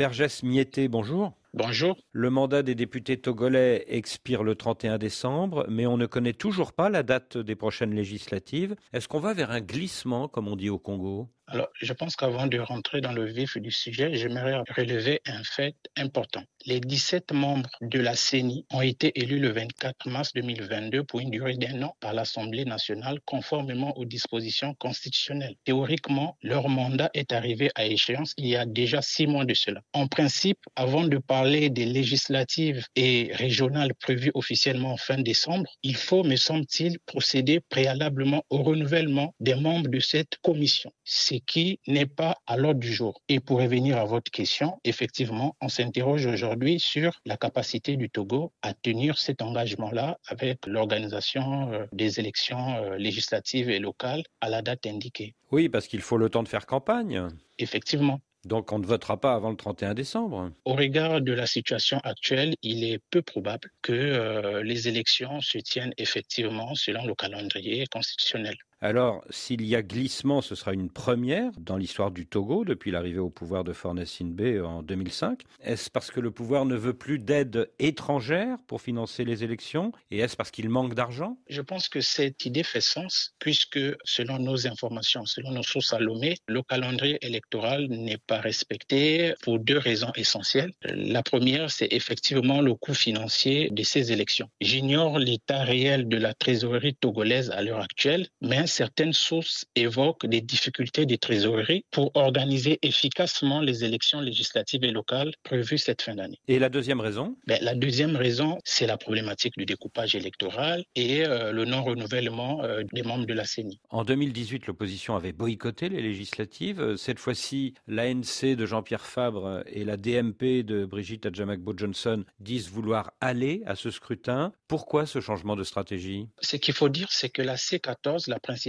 Bergès Miété, bonjour. Bonjour. Le mandat des députés togolais expire le 31 décembre, mais on ne connaît toujours pas la date des prochaines législatives. Est-ce qu'on va vers un glissement, comme on dit au Congo ? Alors, je pense qu'avant de rentrer dans le vif du sujet, j'aimerais relever un fait important. Les 17 membres de la CENI ont été élus le 24 mars 2022 pour une durée d'1 an par l'Assemblée nationale conformément aux dispositions constitutionnelles. Théoriquement, leur mandat est arrivé à échéance il y a déjà 6 mois de cela. En principe, avant de parler des législatives et régionales prévues officiellement en fin décembre, il faut, me semble-t-il, procéder préalablement au renouvellement des membres de cette commission, ce qui n'est pas à l'ordre du jour. Et pour revenir à votre question, effectivement, on s'interroge aujourd'hui sur la capacité du Togo à tenir cet engagement-là avec l'organisation des élections législatives et locales à la date indiquée. Oui, parce qu'il faut le temps de faire campagne. Effectivement. Donc on ne votera pas avant le 31 décembre. Au regard de la situation actuelle, il est peu probable que les élections se tiennent effectivement selon le calendrier constitutionnel. Alors, s'il y a glissement, ce sera une première dans l'histoire du Togo depuis l'arrivée au pouvoir de Faure Gnassingbé en 2005. Est-ce parce que le pouvoir ne veut plus d'aide étrangère pour financer les élections et est-ce parce qu'il manque d'argent ? Je pense que cette idée fait sens puisque, selon nos informations, selon nos sources à Lomé, le calendrier électoral n'est pas respecté pour 2 raisons essentielles. La première, c'est effectivement le coût financier de ces élections. J'ignore l'état réel de la trésorerie togolaise à l'heure actuelle, mais certaines sources évoquent des difficultés de trésorerie pour organiser efficacement les élections législatives et locales prévues cette fin d'année. Et la deuxième raison ? La deuxième raison, c'est la problématique du découpage électoral et le non-renouvellement des membres de la CENI. En 2018, l'opposition avait boycotté les législatives. Cette fois-ci, l'ANC de Jean-Pierre Fabre et la DMP de Brigitte Adjamagbo-Johnson disent vouloir aller à ce scrutin. Pourquoi ce changement de stratégie ? Ce qu'il faut dire, c'est que la C14, la principale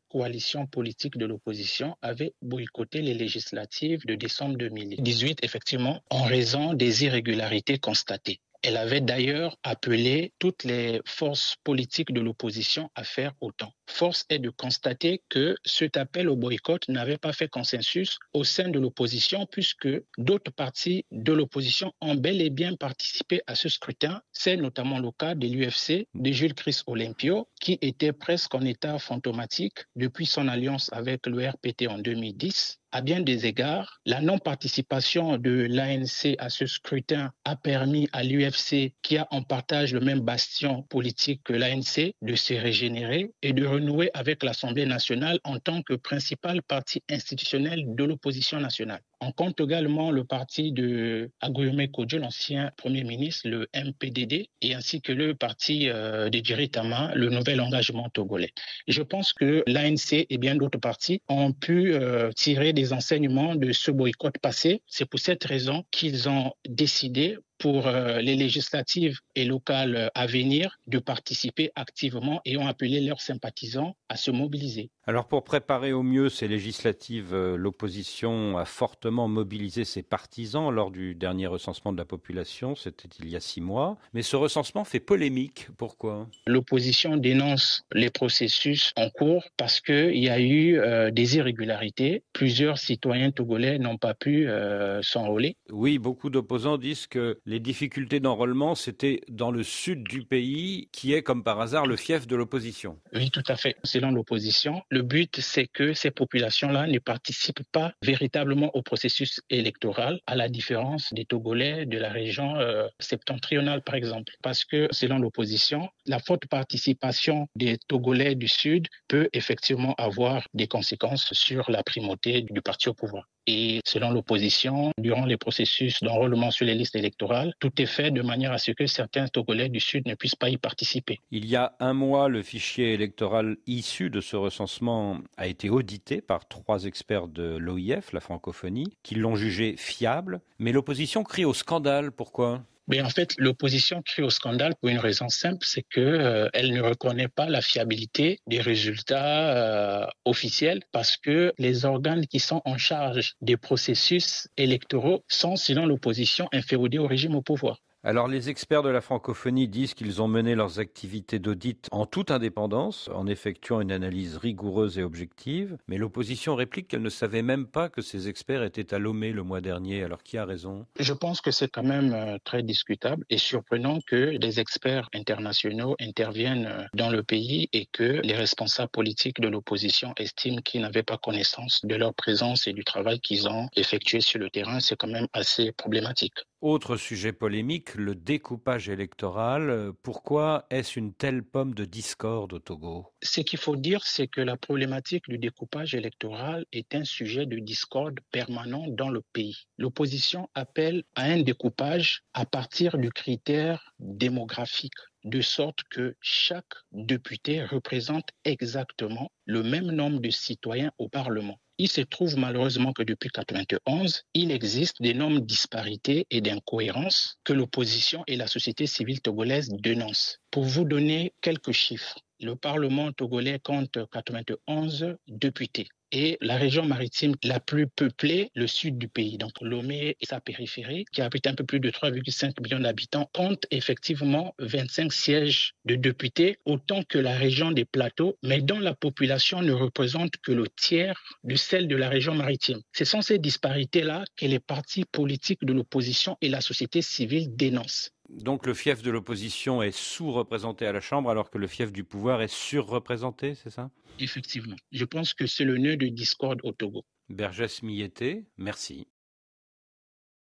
coalition politique de l'opposition, avait boycotté les législatives de décembre 2018, effectivement, en raison des irrégularités constatées. Elle avait d'ailleurs appelé toutes les forces politiques de l'opposition à faire autant. Force est de constater que cet appel au boycott n'avait pas fait consensus au sein de l'opposition puisque d'autres partis de l'opposition ont bel et bien participé à ce scrutin. C'est notamment le cas de l'UFC, de Jules Chris Olympio, qui était presque en état fantomatique depuis son alliance avec le RPT en 2010. À bien des égards, la non-participation de l'ANC à ce scrutin a permis à l'UFC, qui a en partage le même bastion politique que l'ANC, de se régénérer et de renouer avec l'Assemblée nationale en tant que principal parti institutionnel de l'opposition nationale. On compte également le parti de Aguiome Kodjo, l'ancien Premier ministre, le MPDD, et ainsi que le parti de Djeri Tama, le Nouvel Engagement Togolais. Et je pense que l'ANC et bien d'autres partis ont pu tirer des enseignements de ce boycott passé. C'est pour cette raison qu'ils ont décidé pour les législatives et locales à venir de participer activement et ont appelé leurs sympathisants à se mobiliser. Alors pour préparer au mieux ces législatives, l'opposition a fortement mobilisé ses partisans lors du dernier recensement de la population, c'était il y a 6 mois. Mais ce recensement fait polémique, pourquoi ? L'opposition dénonce les processus en cours parce qu'il y a eu des irrégularités. Plusieurs citoyens togolais n'ont pas pu s'enrôler. Oui, beaucoup d'opposants disent que les difficultés d'enrôlement, c'était dans le sud du pays, qui est comme par hasard le fief de l'opposition. Oui, tout à fait. Selon l'opposition, le but, c'est que ces populations-là ne participent pas véritablement au processus électoral, à la différence des Togolais de la région septentrionale, par exemple. Parce que, selon l'opposition, la forte participation des Togolais du Sud peut effectivement avoir des conséquences sur la primauté du parti au pouvoir. Et selon l'opposition, durant les processus d'enrôlement sur les listes électorales, tout est fait de manière à ce que certains Togolais du Sud ne puissent pas y participer. Il y a 1 mois, le fichier électoral issu de ce recensement a été audité par 3 experts de l'OIF, la francophonie, qui l'ont jugé fiable. Mais l'opposition crie au scandale. Pourquoi ? Mais en fait, l'opposition crie au scandale pour une raison simple, c'est que elle ne reconnaît pas la fiabilité des résultats officiels parce que les organes qui sont en charge des processus électoraux sont, selon l'opposition, inféodés au régime au pouvoir. Alors les experts de la francophonie disent qu'ils ont mené leurs activités d'audit en toute indépendance, en effectuant une analyse rigoureuse et objective, mais l'opposition réplique qu'elle ne savait même pas que ces experts étaient à Lomé le mois dernier. Alors qui a raison? Je pense que c'est quand même très discutable et surprenant que des experts internationaux interviennent dans le pays et que les responsables politiques de l'opposition estiment qu'ils n'avaient pas connaissance de leur présence et du travail qu'ils ont effectué sur le terrain. C'est quand même assez problématique. Autre sujet polémique, le découpage électoral. Pourquoi est-ce une telle pomme de discorde au Togo? Ce qu'il faut dire, c'est que la problématique du découpage électoral est un sujet de discorde permanent dans le pays. L'opposition appelle à un découpage à partir du critère démographique, de sorte que chaque député représente exactement le même nombre de citoyens au Parlement. Il se trouve malheureusement que depuis 1991, il existe d'énormes disparités et d'incohérences que l'opposition et la société civile togolaise dénoncent. Pour vous donner quelques chiffres, le Parlement togolais compte 91 députés. Et la région maritime la plus peuplée, le sud du pays, donc Lomé et sa périphérie, qui abrite un peu plus de 3,5 millions d'habitants, compte effectivement 25 sièges de députés, autant que la région des plateaux, mais dont la population ne représente que le tiers de celle de la région maritime. Ce sont ces disparités-là que les partis politiques de l'opposition et la société civile dénoncent. Donc le fief de l'opposition est sous-représenté à la Chambre alors que le fief du pouvoir est surreprésenté, c'est ça? Effectivement. Je pense que c'est le nœud de discorde au Togo. Bergès Miyete, merci.